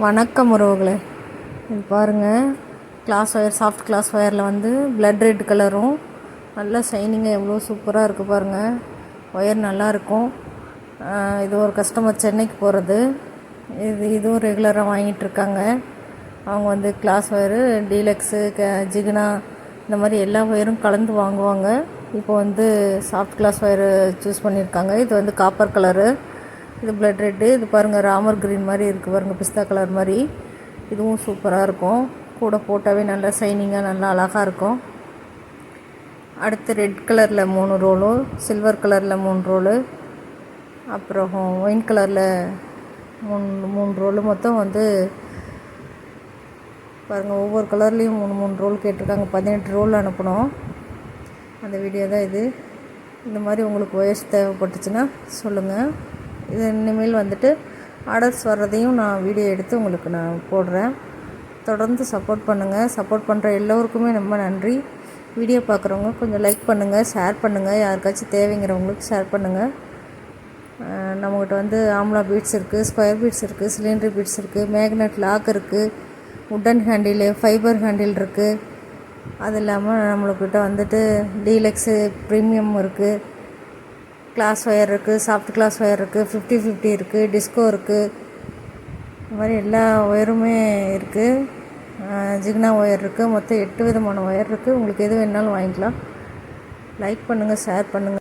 வணக்கம் உறவுகளே, இது பாருங்கள். கிளாஸ் ஒயர், சாஃப்ட் கிளாஸ் ஒயரில் வந்து பிளட் ரெட் கலரும் நல்லா ஷைனிங்காக எவ்வளோ சூப்பராக இருக்குது பாருங்கள். ஒயர் நல்லாயிருக்கும். இது ஒரு கஸ்டமர் சென்னைக்கு போகிறது. இதுவும் ரெகுலராக வாங்கிட்டுருக்காங்க. அவங்க வந்து கிளாஸ் ஒயரு, டீலக்ஸு, ஜிகினா இந்த மாதிரி எல்லா ஒயரும் கலந்து வாங்குவாங்க. இப்போ வந்து சாஃப்ட் கிளாஸ் ஒயரு சூஸ் பண்ணியிருக்காங்க. இது வந்து காப்பர் கலரு, இது பிளட் ரெட்டு. இது பாருங்கள், ராமர் க்ரீன் மாதிரி இருக்குது பாருங்கள், பிஸ்தா கலர் மாதிரி. இதுவும் சூப்பராக இருக்கும். கூட போட்டாவே நல்லா ஷைனிங்காக நல்லா அழகாக இருக்கும். அடுத்து ரெட் கலரில் 3 ரோலு, சில்வர் கலரில் 3 ரோலு, அப்புறம் ஒயின் கலரில் 3 ரோலு. மொத்தம் வந்து பாருங்கள், ஒவ்வொரு கலர்லேயும் 3 ரோல் கேட்டிருக்காங்க. 18 ரோல் அனுப்பணும். அந்த வீடியோ தான் இது. இந்த மாதிரி உங்களுக்கு ஒயர்ஸ் தேவைப்பட்டுச்சுன்னா சொல்லுங்கள். இது இனிமேல் வந்துட்டு ஆர்டர்ஸ் வர்றதையும் நான் வீடியோ எடுத்து உங்களுக்கு நான் போடுறேன். தொடர்ந்து சப்போர்ட் பண்ணுங்கள். சப்போர்ட் பண்ணுற எல்லோருக்குமே ரொம்ப நன்றி. வீடியோ பார்க்குறவங்க கொஞ்சம் லைக் பண்ணுங்கள், ஷேர் பண்ணுங்கள். யாருக்காச்சும் தேவைங்கிறவங்களுக்கு ஷேர் பண்ணுங்கள். நம்மக்கிட்ட வந்து ஆம்லா பீட்ஸ் இருக்குது, ஸ்கொயர் பீட்ஸ் இருக்குது, சிலிண்டர் பீட்ஸ் இருக்குது, மேக்னெட் லாக் இருக்குது, உட்டன் ஹேண்டில், ஃபைபர் ஹேண்டில் இருக்குது. அது இல்லாமல் நம்மளுக்கிட்ட வந்துட்டு டீலக்ஸு ப்ரீமியம் இருக்குது, கிளாஸ் ஒயர் இருக்குது, சாஃப்ட் கிளாஸ் ஒயர் இருக்குது, 50-50 இருக்குது, டிஸ்கோ இருக்குது. இந்த மாதிரி எல்லா ஒயருமே இருக்குது. ஜிக்னா ஒயர் இருக்குது. மொத்தம் 8 விதமான ஒயர் இருக்குது. உங்களுக்கு எது வேணாலும் வாங்கிக்கலாம். லைக் பண்ணுங்கள், ஷேர் பண்ணுங்கள்.